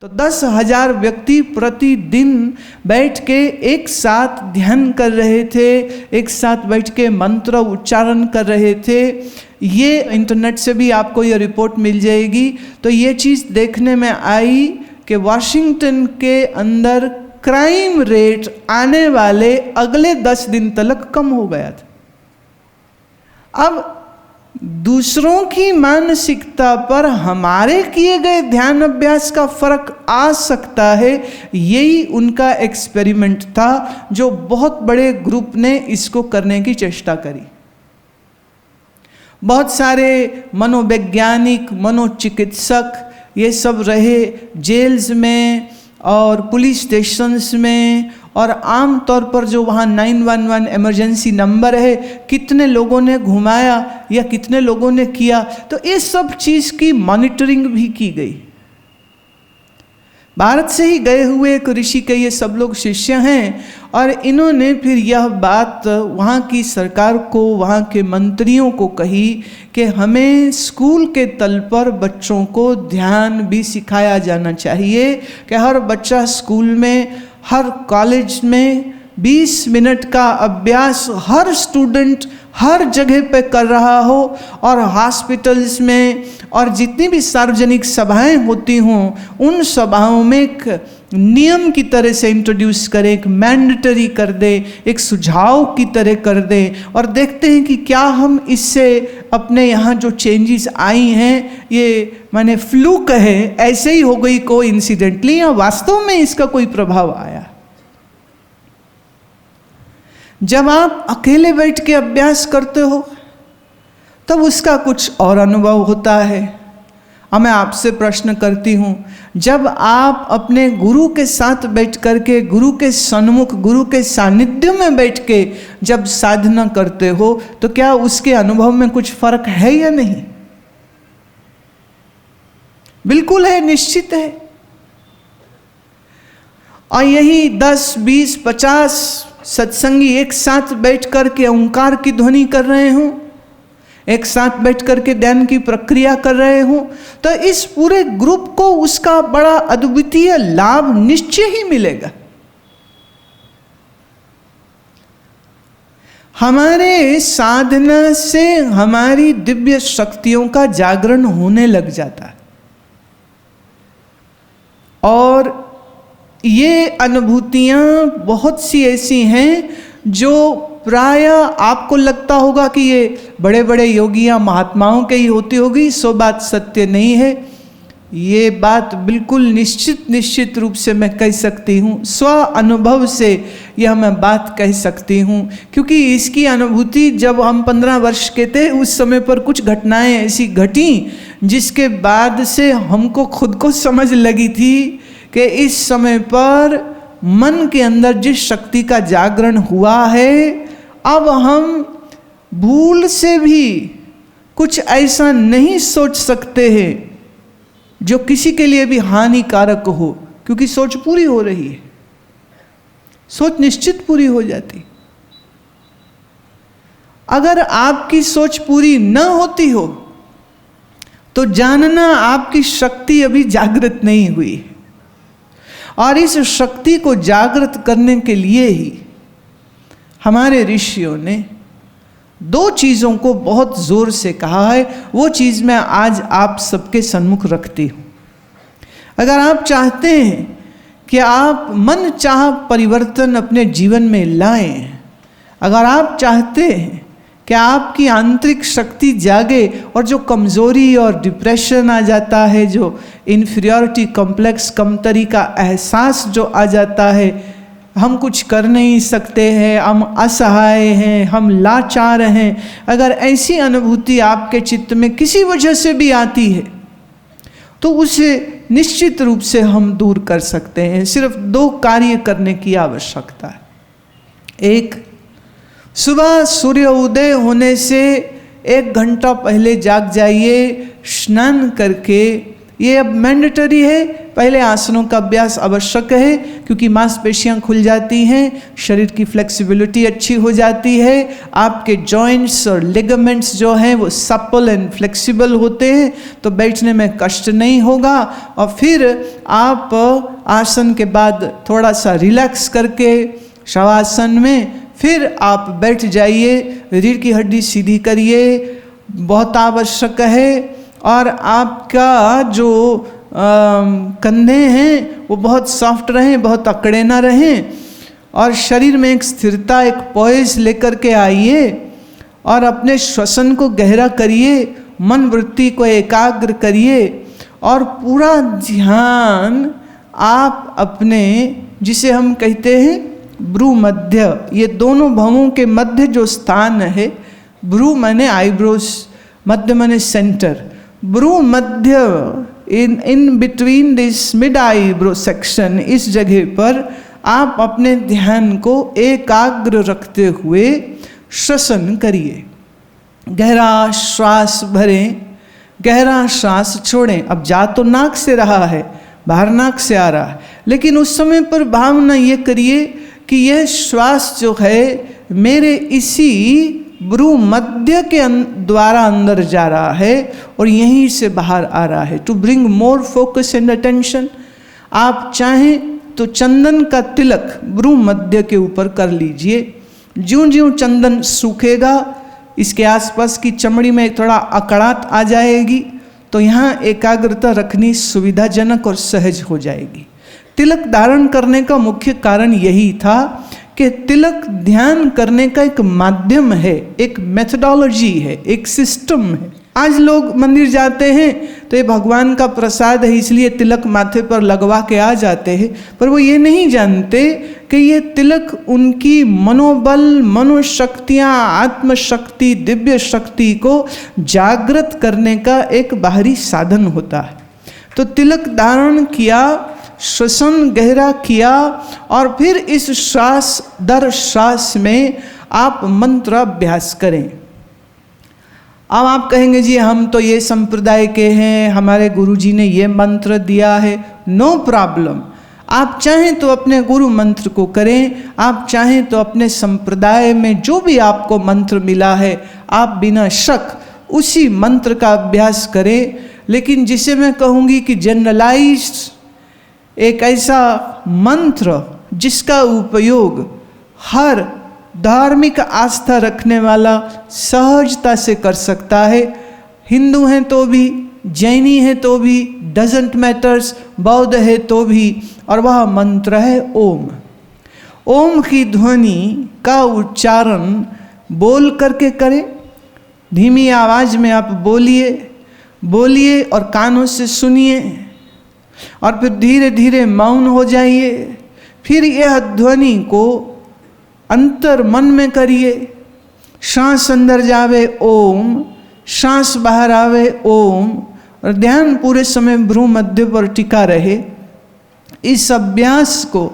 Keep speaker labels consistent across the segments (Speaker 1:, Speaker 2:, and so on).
Speaker 1: तो 10,000 व्यक्ति प्रतिदिन बैठ के एक साथ ध्यान कर रहे थे, एक साथ बैठ के मंत्र उच्चारण कर रहे थे। ये इंटरनेट से भी आपको ये रिपोर्ट मिल जाएगी। तो ये चीज़ देखने में आई कि वॉशिंगटन के अंदर क्राइम रेट आने वाले अगले 10 दिन तक कम हो गया था। अब दूसरों की मानसिकता पर हमारे किए गए ध्यान अभ्यास का फर्क आ सकता है, यही उनका एक्सपेरिमेंट था जो बहुत बड़े ग्रुप ने इसको करने की चेष्टा करी। बहुत सारे मनोवैज्ञानिक, मनोचिकित्सक ये सब रहे जेल्स में और पुलिस स्टेशंस में, और आम तौर पर जो वहाँ 911 इमरजेंसी नंबर है, कितने लोगों ने घुमाया या कितने लोगों ने किया, तो ये सब चीज़ की मॉनिटरिंग भी की गई। भारत से ही गए हुए एक ऋषि के ये सब लोग शिष्य हैं, और इन्होंने फिर यह बात वहाँ की सरकार को, वहाँ के मंत्रियों को कही कि हमें स्कूल के तल पर बच्चों को ध्यान भी सिखाया जाना चाहिए, कि हर बच्चा स्कूल में, हर कॉलेज में 20 मिनट का अभ्यास हर स्टूडेंट हर जगह पे कर रहा हो, और हॉस्पिटल्स में और जितनी भी सार्वजनिक सभाएं होती हों उन सभाओं में एक नियम की तरह से इंट्रोड्यूस करें, एक मैंडेटरी कर दे, एक सुझाव की तरह कर दे, और देखते हैं कि क्या हम इससे अपने यहाँ जो चेंजेस आई हैं, ये माने फ्लूक है, ऐसे ही हो गई कोइंसिडेंटली, या वास्तव में इसका कोई प्रभाव आया। जब आप अकेले बैठ के अभ्यास करते हो तब उसका कुछ और अनुभव होता है। अब मैं आपसे प्रश्न करती हूँ, जब आप अपने गुरु के साथ बैठ करके, गुरु के सन्मुख, गुरु के सानिध्य में बैठ के जब साधना करते हो, तो क्या उसके अनुभव में कुछ फर्क है या नहीं? बिल्कुल है, निश्चित है। और यही 10, 20, 50 सत्संगी एक साथ बैठ करके ओंकार की ध्वनि कर रहे हों, एक साथ बैठ करके ध्यान की प्रक्रिया कर रहे हों, तो इस पूरे ग्रुप को उसका बड़ा अद्वितीय लाभ निश्चय ही मिलेगा। हमारे साधना से हमारी दिव्य शक्तियों का जागरण होने लग जाता है, और ये अनुभूतियाँ बहुत सी ऐसी हैं जो प्राय आपको लगता होगा कि ये बड़े बड़े योगियाँ महात्माओं के ही होती होगी। सो बात सत्य नहीं है। ये बात बिल्कुल निश्चित रूप से मैं कह सकती हूँ, स्व अनुभव से यह मैं बात कह सकती हूँ, क्योंकि इसकी अनुभूति जब हम 15 वर्ष के थे उस समय पर कुछ घटनाएं ऐसी घटी जिसके बाद से हमको खुद को समझ लगी थी कि इस समय पर मन के अंदर जिस शक्ति का जागरण हुआ है, अब हम भूल से भी कुछ ऐसा नहीं सोच सकते हैं जो किसी के लिए भी हानिकारक हो, क्योंकि सोच पूरी हो रही है। सोच निश्चित पूरी हो जाती। अगर आपकी सोच पूरी न होती हो तो जानना आपकी शक्ति अभी जागृत नहीं हुई, और इस शक्ति को जागृत करने के लिए ही हमारे ऋषियों ने 2 चीज़ों को बहुत जोर से कहा है। वो चीज़ मैं आज आप सबके सन्मुख रखती हूँ। अगर आप चाहते हैं कि आप मन चाह परिवर्तन अपने जीवन में लाएं, अगर आप चाहते हैं कि आपकी आंतरिक शक्ति जागे, और जो कमज़ोरी और डिप्रेशन आ जाता है, जो इन्फीरियरिटी कॉम्प्लेक्स, कमतरी का एहसास जो आ जाता है, हम कुछ कर नहीं सकते हैं, हम असहाय हैं, हम लाचार हैं, अगर ऐसी अनुभूति आपके चित्त में किसी वजह से भी आती है तो उसे निश्चित रूप से हम दूर कर सकते हैं। सिर्फ 2 कार्य करने की आवश्यकता है। एक, सुबह सूर्य उदय होने से 1 घंटा पहले जाग जाइए, स्नान करके ये अब मैंडेटरी है। पहले आसनों का अभ्यास आवश्यक है क्योंकि मांसपेशियां खुल जाती हैं, शरीर की फ्लेक्सिबिलिटी अच्छी हो जाती है, आपके जॉइंट्स और लिगामेंट्स जो हैं वो सपल एंड फ्लेक्सिबल होते हैं, तो बैठने में कष्ट नहीं होगा। और फिर आप आसन के बाद थोड़ा सा रिलैक्स करके शवासन में फिर आप बैठ जाइए, रीढ़ की हड्डी सीधी करिए, बहुत आवश्यक है। और आपका जो कंधे हैं वो बहुत सॉफ्ट रहें, बहुत अकड़े ना रहें, और शरीर में एक स्थिरता, एक पॉइज लेकर के आइए और अपने श्वसन को गहरा करिए, मन वृत्ति को एकाग्र करिए और पूरा ध्यान आप अपने, जिसे हम कहते हैं भ्रू मध्य, ये दोनों भवों के मध्य जो स्थान है, भ्रू माने आईब्रोज, मध्य माने सेंटर, भ्रू मध्य in between this mid eyebrow section, इस जगह पर आप अपने ध्यान को एकाग्र रखते हुए श्वसन करिए। गहरा श्वास भरें, गहरा श्वास छोड़ें। अब जा तो नाक से रहा है, बाहर नाक से आ रहा है, लेकिन उस समय पर भावना ये करिए कि यह श्वास जो है मेरे इसी भ्रू मध्य के द्वारा अंदर जा रहा है और यहीं से बाहर आ रहा है। To bring more focus and attention, आप चाहें तो चंदन का तिलक भ्रू मध्य के ऊपर कर लीजिए। ज्यों ज्यों चंदन सूखेगा, इसके आसपास की चमड़ी में थोड़ा अकड़ाहट आ जाएगी, तो यहाँ एकाग्रता रखनी सुविधाजनक और सहज हो जाएगी। तिलक धारण करने का मुख्य कारण यही था कि तिलक ध्यान करने का एक माध्यम है, एक मेथडोलॉजी है, एक सिस्टम है। आज लोग मंदिर जाते हैं तो ये भगवान का प्रसाद है इसलिए तिलक माथे पर लगवा के आ जाते हैं, पर वो ये नहीं जानते कि ये तिलक उनकी मनोबल, मनोशक्तियाँ, आत्मशक्ति, दिव्य शक्ति को जागृत करने का एक बाहरी साधन होता है। तो तिलक धारण किया, श्वसन गहरा किया और फिर इस श्वास दर श्वास में आप मंत्र अभ्यास करें। अब आप कहेंगे जी हम तो ये संप्रदाय के हैं, हमारे गुरुजी ने ये मंत्र दिया है। नो प्रॉब्लम, आप चाहें तो अपने गुरु मंत्र को करें, आप चाहें तो अपने संप्रदाय में जो भी आपको मंत्र मिला है आप बिना शक उसी मंत्र का अभ्यास करें। लेकिन जिसे मैं कहूँगी कि जनरलाइज्ड एक ऐसा मंत्र जिसका उपयोग हर धार्मिक आस्था रखने वाला सहजता से कर सकता है। हिंदू हैं तो भी, जैनी हैं तो भी, डजंट मैटर्स, बौद्ध है तो भी, और वह मंत्र है ओम। ओम की ध्वनि का उच्चारण बोल करके करें, धीमी आवाज में आप बोलिए, बोलिए और कानों से सुनिए और फिर धीरे धीरे मौन हो जाइए। फिर यह ध्वनि को अंतर मन में करिए। सांस अंदर जावे ओम, सांस बाहर आवे ओम, और ध्यान पूरे समय भ्रू मध्य पर टिका रहे। इस अभ्यास को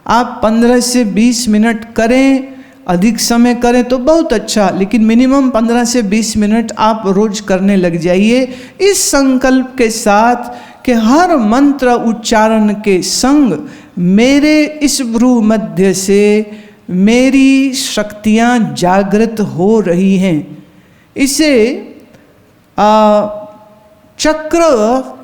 Speaker 1: आप 15 से 20 मिनट करें, अधिक समय करें तो बहुत अच्छा, लेकिन मिनिमम 15 से 20 मिनट आप रोज करने लग जाइए, इस संकल्प के साथ कि हर मंत्र उच्चारण के संग मेरे इस भ्रू मध्य से मेरी शक्तियाँ जागृत हो रही हैं। इसे चक्र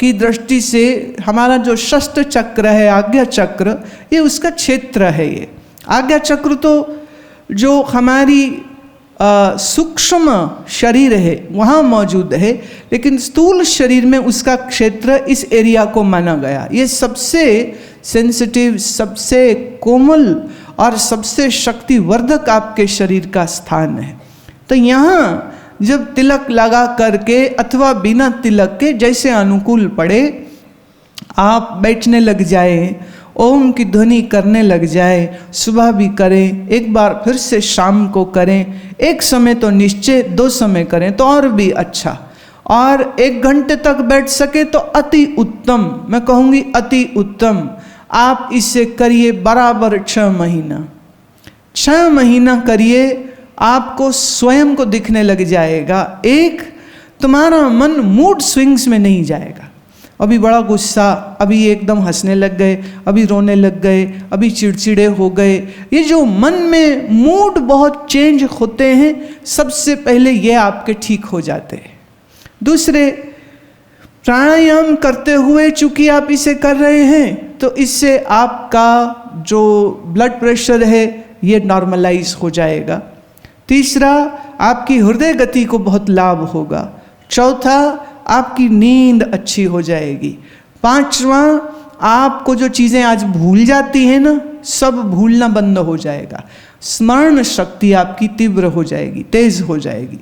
Speaker 1: की दृष्टि से हमारा जो शस्त्र चक्र है, आज्ञा चक्र, ये उसका क्षेत्र है। ये आज्ञा चक्र तो जो हमारी सूक्ष्म शरीर है वहाँ मौजूद है, लेकिन स्थूल शरीर में उसका क्षेत्र इस एरिया को माना गया। ये सबसे सेंसिटिव, सबसे कोमल और सबसे शक्तिवर्धक आपके शरीर का स्थान है। तो यहाँ जब तिलक लगा करके अथवा बिना तिलक के जैसे अनुकूल पड़े आप बैठने लग जाए, ओम की ध्वनि करने लग जाए। सुबह भी करें, एक बार फिर से शाम को करें, एक समय तो निश्चय, 2 समय करें तो और भी अच्छा, और 1 घंटे तक बैठ सके तो अति उत्तम, मैं कहूँगी अति उत्तम। आप इसे करिए बराबर 6 महीना, 6 महीना करिए, आपको स्वयं को दिखने लग जाएगा। एक, तुम्हारा मन मूड स्विंग्स में नहीं जाएगा, अभी बड़ा गुस्सा, अभी एकदम हंसने लग गए, अभी रोने लग गए, अभी चिड़चिड़े हो गए। ये जो मन में मूड बहुत चेंज होते हैं, सबसे पहले ये आपके ठीक हो जाते हैं। दूसरे, प्राणायाम करते हुए चूंकि आप इसे कर रहे हैं तो इससे आपका जो ब्लड प्रेशर है ये नॉर्मलाइज हो जाएगा। तीसरा, आपकी हृदय गति को बहुत लाभ होगा। चौथा, आपकी नींद अच्छी हो जाएगी। पांचवा, आपको जो चीज़ें आज भूल जाती हैं ना, सब भूलना बंद हो जाएगा। स्मरण शक्ति आपकी तीव्र हो जाएगी, तेज हो जाएगी।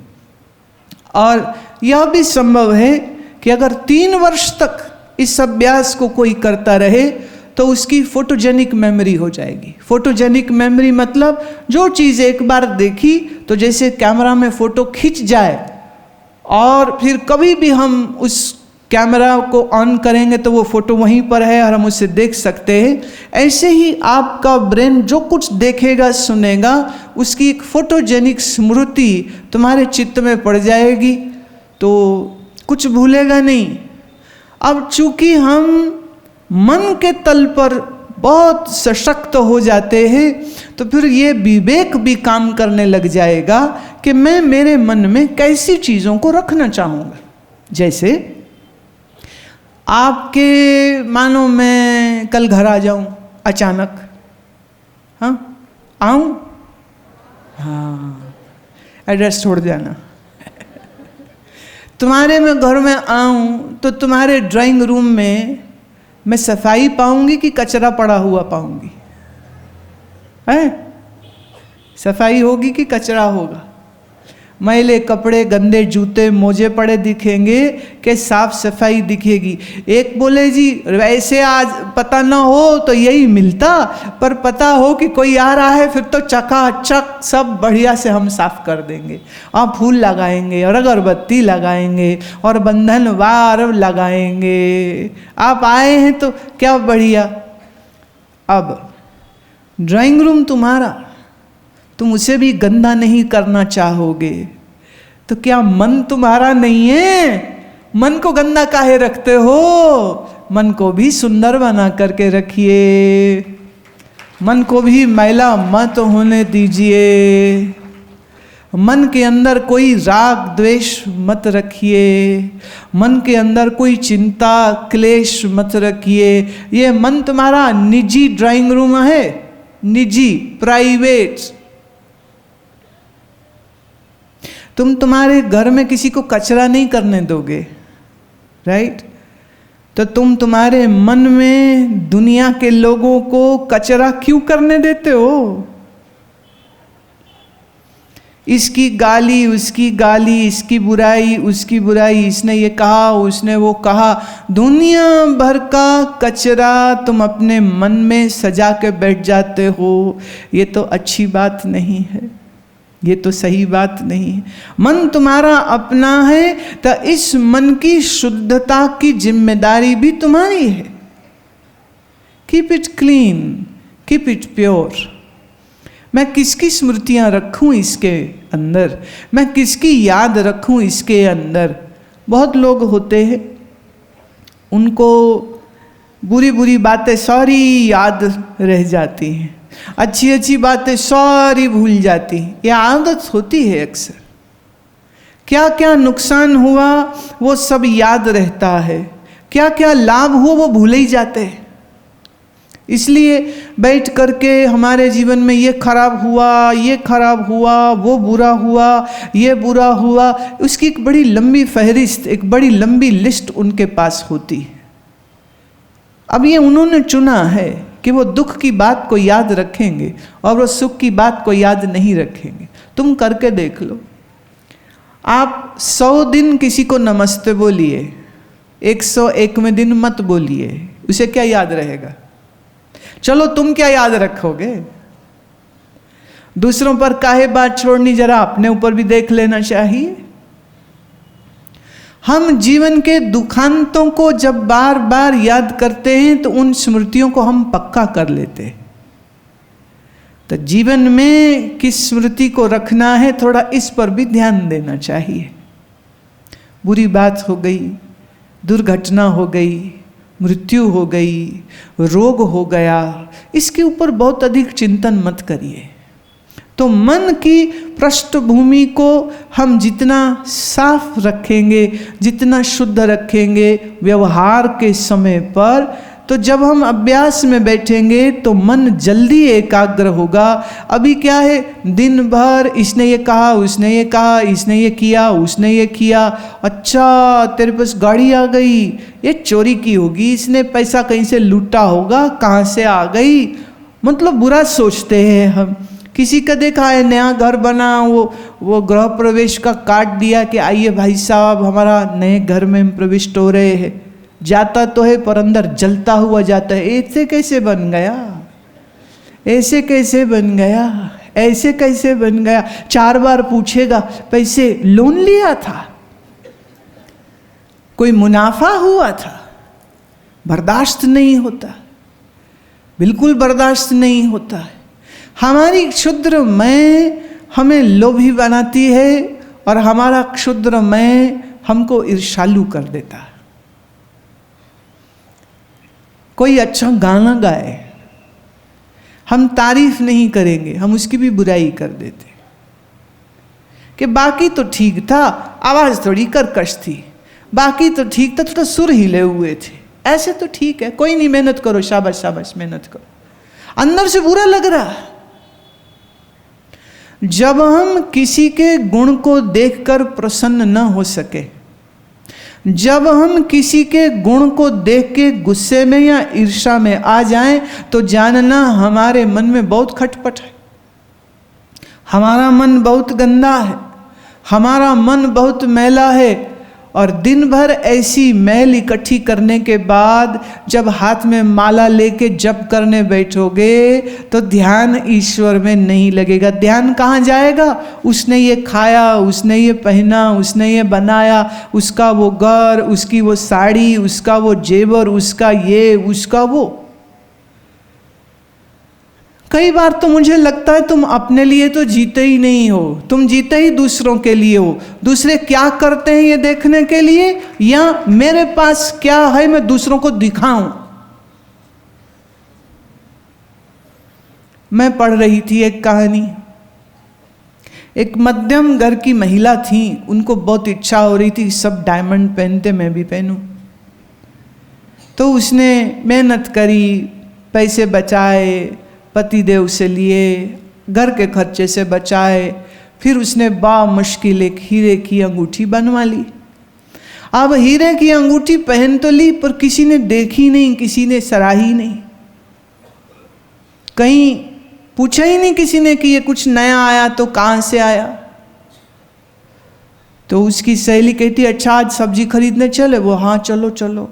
Speaker 1: और यह भी संभव है कि अगर 3 वर्ष तक इस अभ्यास को कोई करता रहे तो उसकी फोटोजेनिक मेमोरी हो जाएगी। फोटोजेनिक मेमोरी मतलब जो चीज़ एक बार देखी तो जैसे कैमरा में फ़ोटो खिंच जाए और फिर कभी भी हम उस कैमरा को ऑन करेंगे तो वो फ़ोटो वहीं पर है और हम उसे देख सकते हैं। ऐसे ही आपका ब्रेन जो कुछ देखेगा सुनेगा, उसकी एक फोटोजेनिक स्मृति तुम्हारे चित्त में पड़ जाएगी, तो कुछ भूलेगा नहीं। अब चूंकि हम मन के तल पर बहुत सशक्त हो जाते हैं तो फिर ये विवेक भी काम करने लग जाएगा कि मैं मेरे मन में कैसी चीज़ों को रखना चाहूँगा। जैसे आपके, मानो मैं कल घर आ जाऊँ अचानक, हाँ आऊँ, हाँ एड्रेस छोड़ देना। तुम्हारे मैं घर में आऊँ तो तुम्हारे ड्राइंग रूम में मैं सफाई पाऊंगी कि कचरा पड़ा हुआ पाऊंगी? है, सफाई होगी कि कचरा होगा? मैले कपड़े, गंदे जूते, मोजे पड़े दिखेंगे कि साफ सफाई दिखेगी? एक बोले जी वैसे आज पता ना हो तो यही मिलता, पर पता हो कि कोई आ रहा है फिर तो चकाचक सब बढ़िया से हम साफ कर देंगे। आप फूल लगाएंगे और अगरबत्ती लगाएंगे और बंधनवार लगाएंगे। आप आए हैं तो क्या बढ़िया। अब ड्राइंग रूम तुम्हारा, तुम उसे भी गंदा नहीं करना चाहोगे, तो क्या मन तुम्हारा नहीं है? मन को गंदा काहे रखते हो? मन को भी सुंदर बना करके रखिए, मन को भी मैला मत होने दीजिए। मन के अंदर कोई राग द्वेष मत रखिए, मन के अंदर कोई चिंता क्लेश मत रखिए। ये मन तुम्हारा निजी ड्राइंग रूम है, निजी, प्राइवेट। तुम तुम्हारे घर में किसी को कचरा नहीं करने दोगे, राइट? तो तुम तुम्हारे मन में दुनिया के लोगों को कचरा क्यों करने देते हो? इसकी गाली, उसकी गाली, इसकी बुराई, उसकी बुराई, इसने ये कहा, उसने वो कहा, दुनिया भर का कचरा तुम अपने मन में सजा के बैठ जाते हो। ये तो अच्छी बात नहीं है, ये तो सही बात नहीं है। मन तुम्हारा अपना है तो इस मन की शुद्धता की जिम्मेदारी भी तुम्हारी है। Keep it clean, keep it pure. मैं किसकी स्मृतियां रखूं इसके अंदर, मैं किसकी याद रखूं इसके अंदर। बहुत लोग होते हैं उनको बुरी बुरी बातें सारी याद रह जाती हैं, अच्छी अच्छी बातें सारी भूल जाती हैं। यह आदत होती है अक्सर। क्या क्या नुकसान हुआ वो सब याद रहता है, क्या क्या लाभ हुआ वो भूल ही जाते हैं। इसलिए बैठ करके हमारे जीवन में ये खराब हुआ, ये खराब हुआ, वो बुरा हुआ, ये बुरा हुआ, उसकी एक बड़ी लंबी फहरिस्त, एक बड़ी लंबी लिस्ट उनके पास होती है। अब ये उन्होंने चुना है कि वो दुख की बात को याद रखेंगे और वो सुख की बात को याद नहीं रखेंगे। तुम करके देख लो। आप 100 दिन किसी को नमस्ते बोलिए, 101वें दिन मत बोलिए, उसे क्या याद रहेगा? चलो तुम क्या याद रखोगे? दूसरों पर काहे बात छोड़नी, जरा अपने ऊपर भी देख लेना चाहिए। हम जीवन के दुखांतों को जब बार बार याद करते हैं तो उन स्मृतियों को हम पक्का कर लेते हैं। तो जीवन में किस स्मृति को रखना है, थोड़ा इस पर भी ध्यान देना चाहिए। बुरी बात हो गई, दुर्घटना हो गई, मृत्यु हो गई, रोग हो गया, इसके ऊपर बहुत अधिक चिंतन मत करिए। तो मन की पृष्ठभूमि को हम जितना साफ रखेंगे, जितना शुद्ध रखेंगे व्यवहार के समय पर, तो जब हम अभ्यास में बैठेंगे तो मन जल्दी एकाग्र होगा। अभी क्या है, दिन भर इसने ये कहा, उसने ये कहा, इसने ये किया, उसने ये किया, अच्छा तेरे पास गाड़ी आ गई, ये चोरी की होगी, इसने पैसा कहीं से लूटा होगा, कहाँ से आ गई, मतलब बुरा सोचते हैं हम। किसी का देखा है नया घर बना, वो गृह प्रवेश का कार्ड दिया कि आइए भाई साहब हमारा नए घर में हम प्रविष्ट हो रहे हैं, जाता तो है पर अंदर जलता हुआ जाता है, ऐसे कैसे बन गया, ऐसे कैसे बन गया, ऐसे कैसे बन गया। 4 बार पूछेगा पैसे लोन लिया था, कोई मुनाफा हुआ था, बर्दाश्त नहीं होता, बिल्कुल बर्दाश्त नहीं होता है। हमारी क्षुद्र मैं हमें लोभी बनाती है और हमारा क्षुद्र मैं हमको ईर्ष्यालु कर देता है। कोई अच्छा गाना गाए, हम तारीफ नहीं करेंगे, हम उसकी भी बुराई कर देते कि बाकी तो ठीक था, आवाज थोड़ी कर्कश थी, बाकी तो ठीक था, थोड़ा सुर हिले हुए थे, ऐसे तो ठीक है, कोई नहीं, मेहनत करो, शाबाश शाबाश मेहनत करो। अंदर से बुरा लग रहा। जब हम किसी के गुण को देखकर प्रसन्न न हो सके, जब हम किसी के गुण को देख के गुस्से में या ईर्ष्या में आ जाएं, तो जानना हमारे मन में बहुत खटपट है, हमारा मन बहुत गंदा है, हमारा मन बहुत मैला है। और दिन भर ऐसी मैल इकट्ठी करने के बाद जब हाथ में माला लेके जप करने बैठोगे तो ध्यान ईश्वर में नहीं लगेगा। ध्यान कहाँ जाएगा? उसने ये खाया, उसने ये पहना, उसने ये बनाया, उसका वो घर, उसकी वो साड़ी, उसका वो जेवर, उसका ये, उसका वो। कई बार तो मुझे लगता है तुम अपने लिए तो जीते ही नहीं हो, तुम जीते ही दूसरों के लिए हो। दूसरे क्या करते हैं ये देखने के लिए, या मेरे पास क्या है मैं दूसरों को दिखाऊं। मैं पढ़ रही थी एक कहानी, एक मध्यम घर की महिला थी, उनको बहुत इच्छा हो रही थी सब डायमंड पहनते, मैं भी पहनूं। तो उसने मेहनत करी, पैसे बचाए, पतिदेव से लिए, घर के खर्चे से बचाए, फिर उसने मुश्किल एक हीरे की अंगूठी बनवा ली। अब हीरे की अंगूठी पहन तो ली, पर किसी ने देखी नहीं, किसी ने सराही नहीं, कहीं पूछा ही नहीं किसी ने कि ये कुछ नया आया तो कहाँ से आया। तो उसकी सहेली कहती अच्छा आज सब्जी खरीदने चले, वो हाँ चलो चलो।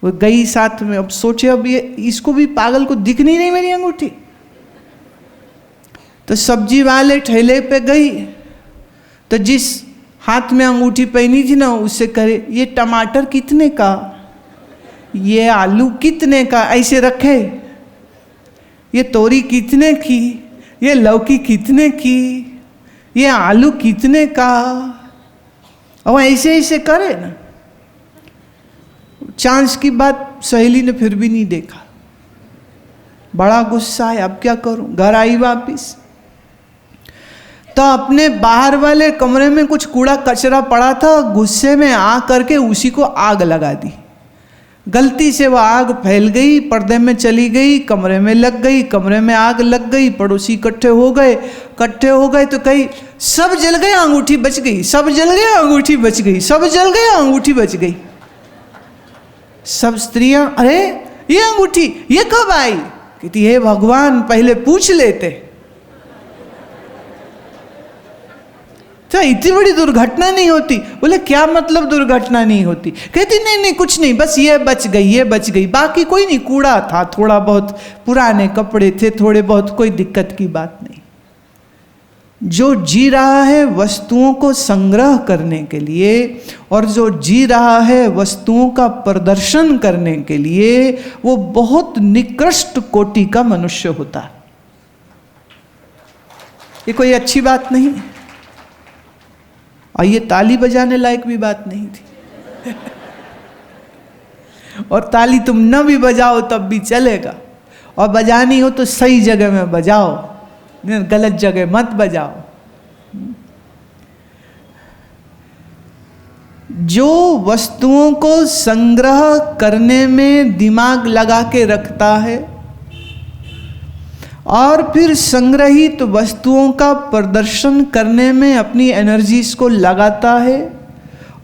Speaker 1: वो गई साथ में। अब सोचे अब ये इसको भी पागल को दिख नहीं रही मेरी अंगूठी। तो सब्जी वाले ठेले पे गई, तो जिस हाथ में अंगूठी पहनी थी ना उससे करे ये टमाटर कितने का, ये आलू कितने का, ऐसे रखे, ये तोरी कितने की, ये लौकी कितने की, ये आलू कितने का, और ऐसे ऐसे करे ना। चांस की बात सहेली ने फिर भी नहीं देखा, बड़ा गुस्सा है, अब क्या करूं। घर आई वापिस तो अपने बाहर वाले कमरे में कुछ कूड़ा कचरा पड़ा था, गुस्से में आ करके उसी को आग लगा दी। गलती से वह आग फैल गई, पर्दे में चली गई, कमरे में लग गई, कमरे में आग लग गई, पड़ोसी इकट्ठे हो गए तो कहीं सब जल गया अंगूठी बच गई, सब जल गया अंगूठी बच गई, सब जल गया अंगूठी बच गई। सब स्त्रियां अरे ये अंगूठी ये कब आई? कहती हे भगवान पहले पूछ लेते तो इतनी बड़ी दुर्घटना नहीं होती। बोले क्या मतलब दुर्घटना नहीं होती? कहती नहीं नहीं कुछ नहीं, बस ये बच गई, ये बच गई, बाकी कोई नहीं, कूड़ा था, थोड़ा बहुत पुराने कपड़े थे, थोड़े बहुत, कोई दिक्कत की बात नहीं। जो जी रहा है वस्तुओं को संग्रह करने के लिए और जो जी रहा है वस्तुओं का प्रदर्शन करने के लिए, वो बहुत निकृष्ट कोटि का मनुष्य होता है। ये कोई अच्छी बात नहीं, और ये ताली बजाने लायक भी बात नहीं थी। और ताली तुम न भी बजाओ तब भी चलेगा, और बजानी हो तो सही जगह में बजाओ, गलत जगह मत बजाओ। जो वस्तुओं को संग्रह करने में दिमाग लगा के रखता है और फिर संग्रहित वस्तुओं का प्रदर्शन करने में अपनी एनर्जीज को लगाता है,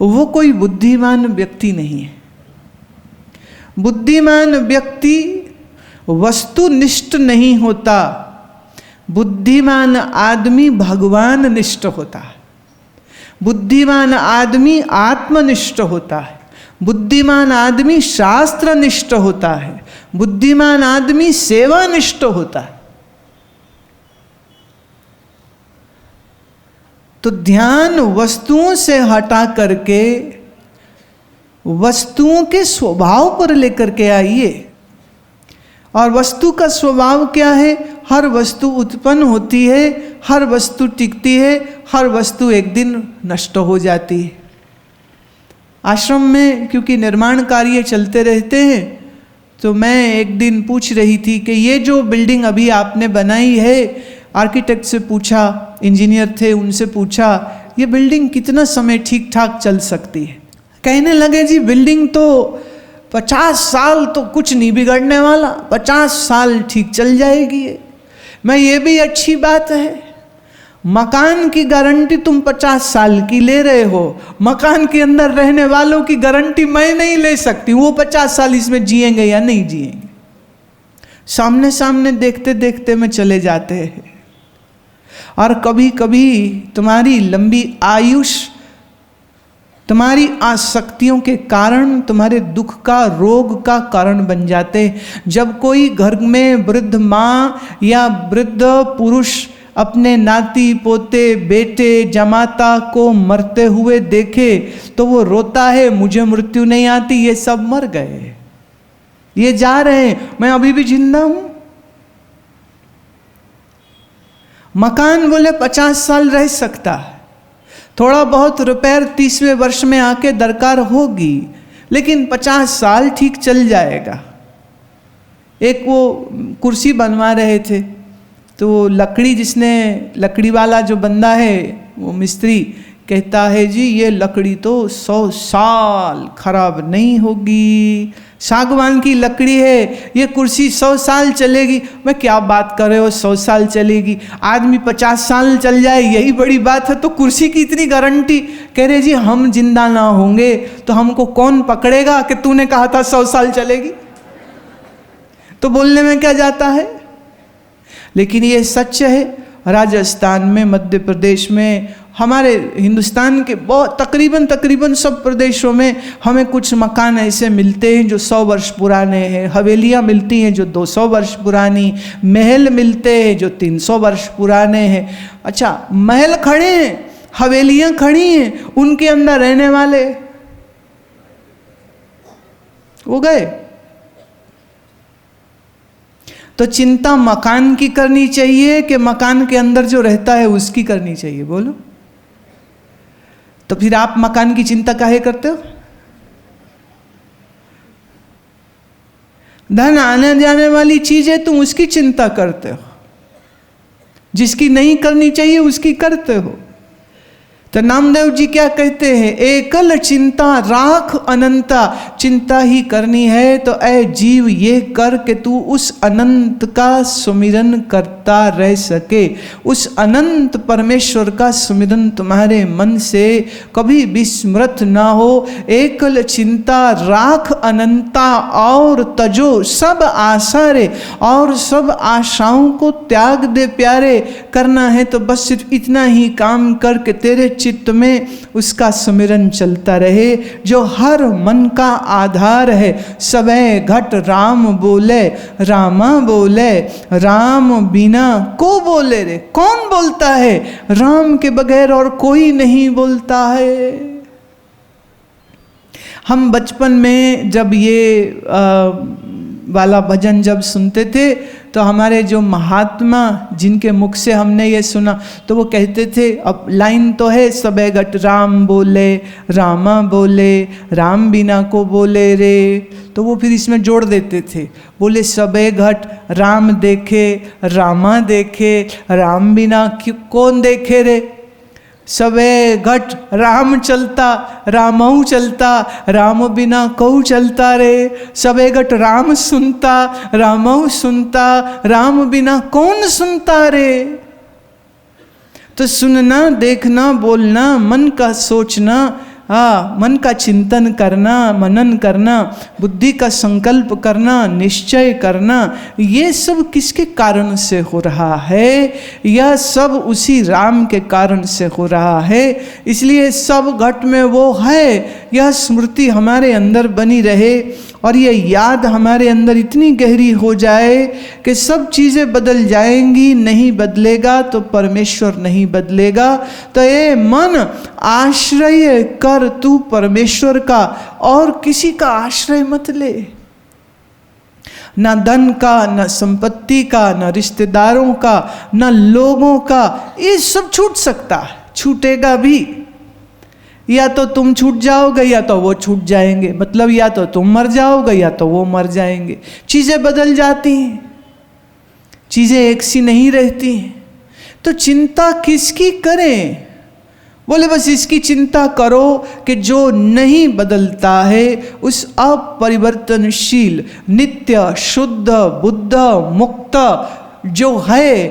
Speaker 1: वो कोई बुद्धिमान व्यक्ति नहीं है। बुद्धिमान व्यक्ति वस्तुनिष्ठ नहीं होता, बुद्धिमान आदमी भगवान निष्ठ होता है। बुद्धिमान आदमी आत्मनिष्ठ होता है, बुद्धिमान आदमी शास्त्रनिष्ठ होता है, बुद्धिमान आदमी सेवानिष्ठ होता है। तो ध्यान वस्तुओं से हटा करके वस्तुओं के स्वभाव पर लेकर के आइए। और वस्तु का स्वभाव क्या है? हर वस्तु उत्पन्न होती है, हर वस्तु टिकती है, हर वस्तु एक दिन नष्ट हो जाती है। आश्रम में क्योंकि निर्माण कार्य चलते रहते हैं, तो मैं एक दिन पूछ रही थी कि ये जो बिल्डिंग अभी आपने बनाई है, आर्किटेक्ट से पूछा, इंजीनियर थे उनसे पूछा, ये बिल्डिंग कितना समय ठीक ठाक चल सकती है? कहने लगे जी बिल्डिंग तो 50 साल तो कुछ नहीं बिगड़ने वाला, 50 साल ठीक चल जाएगी। मैं ये भी अच्छी बात है, मकान की गारंटी तुम 50 साल की ले रहे हो, मकान के अंदर रहने वालों की गारंटी मैं नहीं ले सकती, वो 50 साल इसमें जिएंगे या नहीं जिएंगे। सामने सामने देखते देखते में चले जाते हैं। और कभी कभी तुम्हारी लंबी आयुष तुम्हारी आसक्तियों के कारण तुम्हारे दुख का, रोग का कारण बन जाते। जब कोई घर में वृद्ध माँ या वृद्ध पुरुष अपने नाती पोते बेटे जमाता को मरते हुए देखे तो वो रोता है, मुझे मृत्यु नहीं आती, ये सब मर गए, ये जा रहे हैं, मैं अभी भी जिंदा हूं। मकान बोले 50 साल रह सकता है, थोड़ा बहुत रिपेयर 30वें वर्ष में आके दरकार होगी, लेकिन 50 साल ठीक चल जाएगा। एक वो कुर्सी बनवा रहे थे, तो लकड़ी, जिसने लकड़ी वाला जो बंदा है वो मिस्त्री कहता है जी ये लकड़ी तो 100 साल खराब नहीं होगी, सागवान की लकड़ी है, ये कुर्सी 100 साल चलेगी। मैं क्या बात कर रहे हो 100 साल चलेगी, आदमी 50 साल चल जाए यही बड़ी बात है, तो कुर्सी की इतनी गारंटी। कह रहे जी हम जिंदा ना होंगे तो हमको कौन पकड़ेगा कि तूने कहा था 100 साल चलेगी। तो बोलने में क्या जाता है, लेकिन ये सच है। राजस्थान में, मध्य प्रदेश में, हमारे हिंदुस्तान के बहुत तकरीबन सब प्रदेशों में हमें कुछ मकान ऐसे मिलते हैं जो 100 वर्ष पुराने हैं, हवेलियाँ मिलती हैं जो 200 वर्ष पुरानी, महल मिलते हैं जो 300 वर्ष पुराने हैं। अच्छा, महल खड़े हैं, हवेलियाँ खड़ी हैं, उनके अंदर रहने वाले वो गए। तो चिंता मकान की करनी चाहिए कि मकान के अंदर जो रहता है उसकी करनी चाहिए? बोलो। तो फिर आप मकान की चिंता काहे करते हो? धन आने जाने वाली चीज है, तुम उसकी चिंता करते हो, जिसकी नहीं करनी चाहिए उसकी करते हो। तो नामदेव जी क्या कहते हैं, एकल चिंता राख अनंता। चिंता ही करनी है तो ऐ जीव ये कर के तू उस अनंत का सुमिरन करता रह सके। उस अनंत परमेश्वर का सुमिरन तुम्हारे मन से कभी विस्मृत ना हो। एकल चिंता राख अनंता और तजो सब आशा रे, और सब आशाओं को त्याग दे प्यारे। करना है तो बस सिर्फ इतना ही काम करके तेरे चित्त में उसका सुमिरन चलता रहे, जो हर मन का आधार है। सबे घट राम बोले, रामा बोले, राम बिना को बोले रे। कौन बोलता है? राम के बगैर और कोई नहीं बोलता है। हम बचपन में जब ये वाला भजन जब सुनते थे तो हमारे जो महात्मा जिनके मुख से हमने ये सुना तो वो कहते थे, अब लाइन तो है, सबे घट राम बोले रामा बोले राम बिना को बोले रे, तो वो फिर इसमें जोड़ देते थे, बोले सबे घट राम देखे रामा देखे राम बिना कौन देखे रे, सबे घट राम चलता रामऊ चलता राम बिना कऊ चलता रे, सबे घट राम सुनता रामऊ सुनता राम बिना कौन सुनता रे। तो सुनना, देखना, बोलना, मन का सोचना, मन का चिंतन करना, मनन करना, बुद्धि का संकल्प करना, निश्चय करना, ये सब किसके कारण से हो रहा है? यह सब उसी राम के कारण से हो रहा है। इसलिए सब घट में वो है, यह स्मृति हमारे अंदर बनी रहे और ये याद हमारे अंदर इतनी गहरी हो जाए कि सब चीज़ें बदल जाएंगी, नहीं बदलेगा तो परमेश्वर नहीं बदलेगा। तो ये मन आश्रय कर तू परमेश्वर का, और किसी का आश्रय मत ले, ना धन का, ना संपत्ति का, ना रिश्तेदारों का, ना लोगों का, ये सब छूट सकता है, छूटेगा भी। या तो तुम छूट जाओगे या तो वो छूट जाएंगे, मतलब या तो तुम मर जाओगे या तो वो मर जाएंगे। चीज़ें बदल जाती हैं, चीज़ें एक सी नहीं रहती हैं। तो चिंता किसकी करें? बोले बस इसकी चिंता करो कि जो नहीं बदलता है, उस अपरिवर्तनशील नित्य शुद्ध बुद्ध मुक्त जो है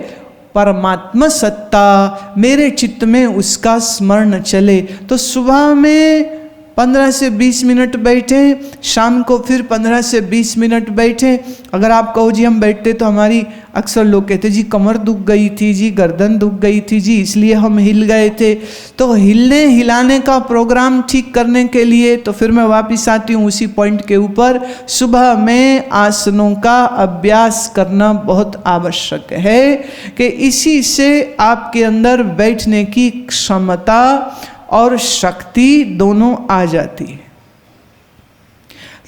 Speaker 1: परमात्मा सत्ता, मेरे चित्त में उसका स्मरण चले। तो सुबह में 15 से 20 मिनट बैठे, शाम को फिर 15 से 20 मिनट बैठे। अगर आप कहो जी हम बैठते तो हमारी, अक्सर लोग कहते जी कमर दुख गई थी जी, गर्दन दुख गई थी जी, इसलिए हम हिल गए थे। तो हिलने हिलाने का प्रोग्राम ठीक करने के लिए तो फिर मैं वापस आती हूँ उसी पॉइंट के ऊपर, सुबह में आसनों का अभ्यास करना बहुत आवश्यक है कि इसी से आपके अंदर बैठने की क्षमता और शक्ति दोनों आ जाती है।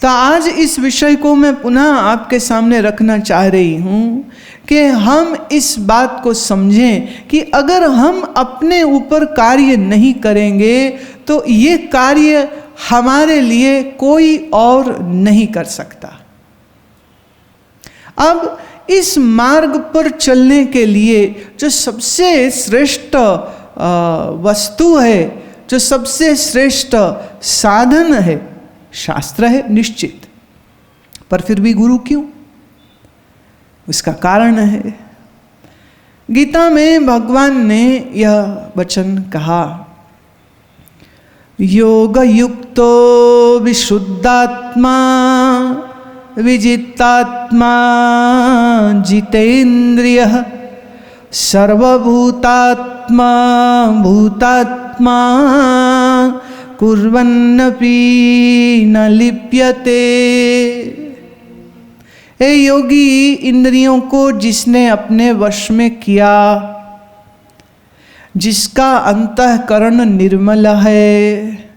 Speaker 1: तो आज इस विषय को मैं पुनः आपके सामने रखना चाह रही हूँ कि हम इस बात को समझें कि अगर हम अपने ऊपर कार्य नहीं करेंगे तो ये कार्य हमारे लिए कोई और नहीं कर सकता। अब इस मार्ग पर चलने के लिए जो सबसे श्रेष्ठ वस्तु है, जो सबसे श्रेष्ठ साधन है, शास्त्र है निश्चित, पर फिर भी गुरु क्यों? उसका कारण है, गीता में भगवान ने यह वचन कहा, योग युक्तो विशुद्धात्मा विजितात्मा जितेन्द्रियः सर्वभूतात्मा भूतात्मा कुर्वन्नपि न लिप्यते। ए योगी, इंद्रियों को जिसने अपने वश में किया, जिसका अंतःकरण निर्मल है,